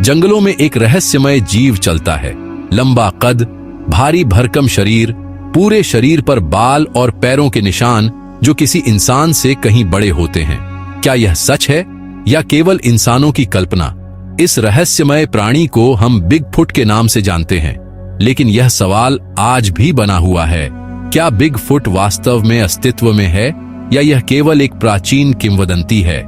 जंगलों में एक रहस्यमय जीव चलता है। लंबा कद, भारी भरकम शरीर, पूरे शरीर पर बाल और पैरों के निशान जो किसी इंसान से कहीं बड़े होते हैं। क्या यह सच है या केवल इंसानों की कल्पना? इस रहस्यमय प्राणी को हम बिगफुट के नाम से जानते हैं, लेकिन यह सवाल आज भी बना हुआ है। क्या बिगफुट वास्तव में अस्तित्व में है या यह केवल एक प्राचीन किंवदंती है?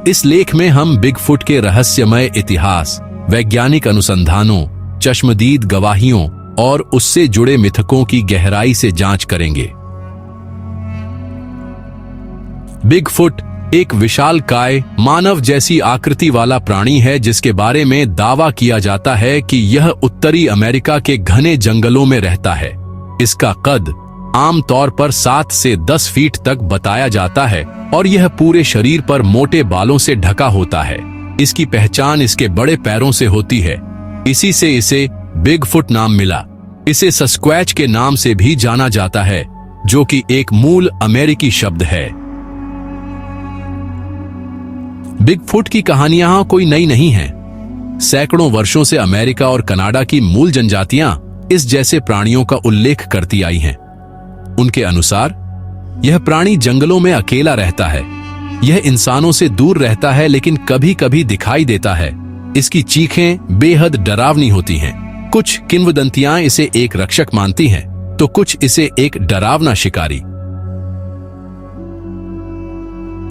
इस लेख में हम बिगफुट के रहस्यमय इतिहास, वैज्ञानिक अनुसंधानों, चश्मदीद गवाहियों और उससे जुड़े मिथकों की गहराई से जांच करेंगे। बिगफुट एक विशालकाय, मानव जैसी आकृति वाला प्राणी है जिसके बारे में दावा किया जाता है कि यह उत्तरी अमेरिका के घने जंगलों में रहता है। इसका कद आमतौर पर 7 से 10 फीट तक बताया जाता है और यह पूरे शरीर पर मोटे बालों से ढका होता है। इसकी पहचान इसके बड़े पैरों से होती है। इसी से इसे बिगफुट नाम मिला। इसे सस्क्वैच के नाम से भी जाना जाता है, जो कि एक मूल अमेरिकी शब्द है। बिगफुट की कहानियां कोई नई नहीं हैं। सैकड़ों वर्षों से अमेरिका और कनाडा की मूल जनजातियां इस जैसे प्राणियों का उल्लेख करती आई हैं। उनके अनुसार यह प्राणी जंगलों में अकेला रहता है। यह इंसानों से दूर रहता है, लेकिन कभी कभी दिखाई देता है। इसकी चीखें बेहद डरावनी होती हैं। कुछ किंवदंतियां इसे एक रक्षक मानती हैं, तो कुछ इसे एक डरावना शिकारी।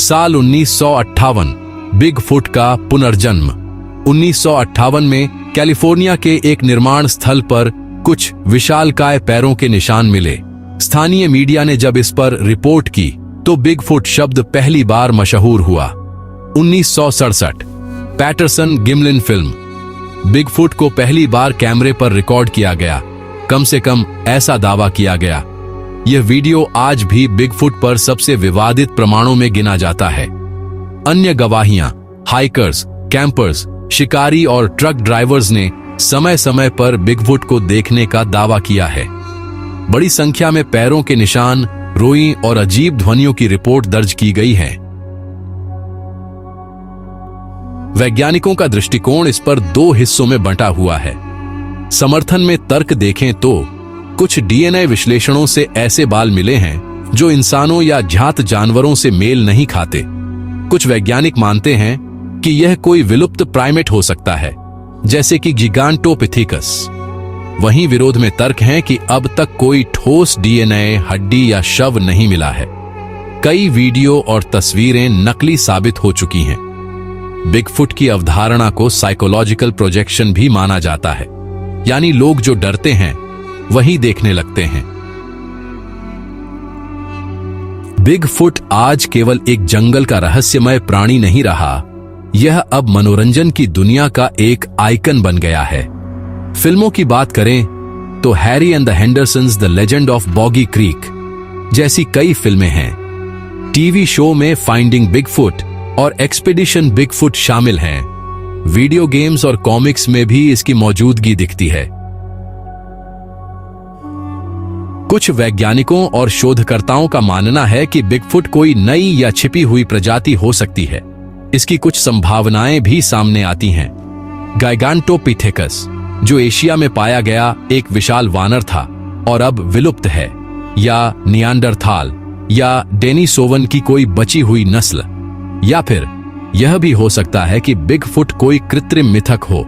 साल 1958 बिगफुट का पुनर्जन्म। 1958 में कैलिफोर्निया के एक निर्माण स्थल पर कुछ विशालकाय पैरों के निशान मिले। स्थानीय मीडिया ने जब इस पर रिपोर्ट की तो बिगफुट शब्द पहली बार मशहूर हुआ। 1967 पैटरसन गिमलिन फिल्म। बिगफुट को पहली बार कैमरे पर रिकॉर्ड किया गया। कम से कम ऐसा दावा किया गया। यह वीडियो आज भी बिगफुट पर सबसे विवादित प्रमाणों में गिना जाता है। अन्य गवाहियां, हाइकर्स, कैंपर्स, शिकारी और ट्रक ड्राइवर्स ने समय समय पर बिगफुट को देखने का दावा किया है। बड़ी संख्या में पैरों के निशान, रोई और अजीब ध्वनियों की रिपोर्ट दर्ज की गई है। वैज्ञानिकों का दृष्टिकोण इस पर 2 हिस्सों में बंटा हुआ है। समर्थन में तर्क देखें तो कुछ डीएनए विश्लेषणों से ऐसे बाल मिले हैं जो इंसानों या जात जानवरों से मेल नहीं खाते। कुछ वैज्ञानिक मानते हैं कि यह कोई विलुप्त प्राइमेट हो सकता है, जैसे कि गिगांटोपिथेकस। वहीं विरोध में तर्क हैं कि अब तक कोई ठोस डीएनए, हड्डी या शव नहीं मिला है। कई वीडियो और तस्वीरें नकली साबित हो चुकी हैं। बिगफुट की अवधारणा को साइकोलॉजिकल प्रोजेक्शन भी माना जाता है, यानी लोग जो डरते हैं वही देखने लगते हैं। बिगफुट आज केवल एक जंगल का रहस्यमय प्राणी नहीं रहा, यह अब मनोरंजन की दुनिया का एक आइकन बन गया है। फिल्मों की बात करें तो Harry and the Hendersons the legend of Boggy Creek जैसी कई फिल्में हैं। टीवी शो में फाइंडिंग बिगफुट और एक्सपीडिशन बिगफुट शामिल हैं। वीडियो गेम्स और कॉमिक्स में भी इसकी मौजूदगी दिखती है। कुछ वैज्ञानिकों और शोधकर्ताओं का मानना है कि बिगफुट कोई नई या छिपी हुई प्रजाति हो सकती है। इसकी कुछ संभावनाएं भी सामने आती हैं। गिगांटोपिथेकस, जो एशिया में पाया गया एक विशाल वानर था और अब विलुप्त है, या नियांडरथाल या डेनिसोवन की कोई बची हुई नस्ल, या फिर यह भी हो सकता है कि बिगफुट कोई कृत्रिम मिथक हो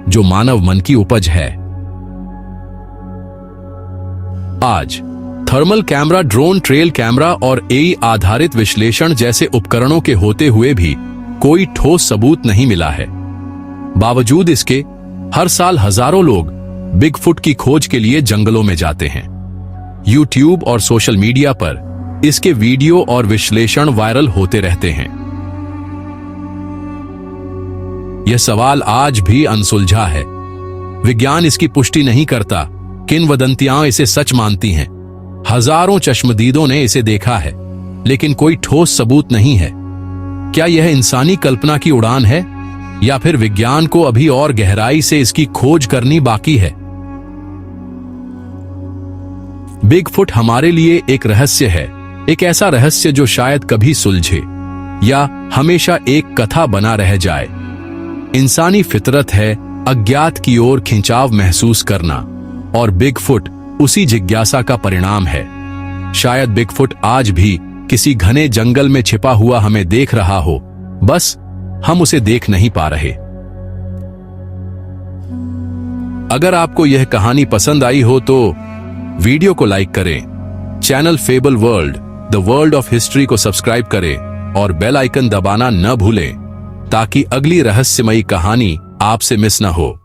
जो मानव मन की उपज है। आज thermal camera, drone, trail camera और एआई आधारित विश्लेषण जैसे उपकरणों के होते हुए भी कोई ठोस सबूत नहीं मिला है। बावजूद इसके हर साल हजारों लोग बिगफुट की खोज के लिए जंगलों में जाते हैं। यूट्यूब और सोशल मीडिया पर इसके वीडियो और विश्लेषण वायरल होते रहते हैं। यह सवाल आज भी अनसुलझा है। विज्ञान इसकी पुष्टि नहीं करता, किंवदंतियां इसे सच मानती हैं। हजारों चश्मदीदों ने इसे देखा है, लेकिन कोई ठोस सबूत नहीं है। क्या यह इंसानी कल्पना की उड़ान है या फिर विज्ञान को अभी और गहराई से इसकी खोज करनी बाकी है? बिगफुट हमारे लिए एक रहस्य है, एक ऐसा रहस्य जो शायद कभी सुलझे या हमेशा एक कथा बना रह जाए। इंसानी फितरत है अज्ञात की ओर खिंचाव महसूस करना, और बिगफुट उसी जिज्ञासा का परिणाम है। शायद बिगफुट आज भी किसी घने जंगल में छिपा हुआ हमें देख रहा हो, बस हम उसे देख नहीं पा रहे। अगर आपको यह कहानी पसंद आई हो तो वीडियो को लाइक करें, channel fable world the world of history को सब्सक्राइब करें और बेल आइकन दबाना न भूलें ताकि अगली रहस्यमयी कहानी आपसे मिस न हो।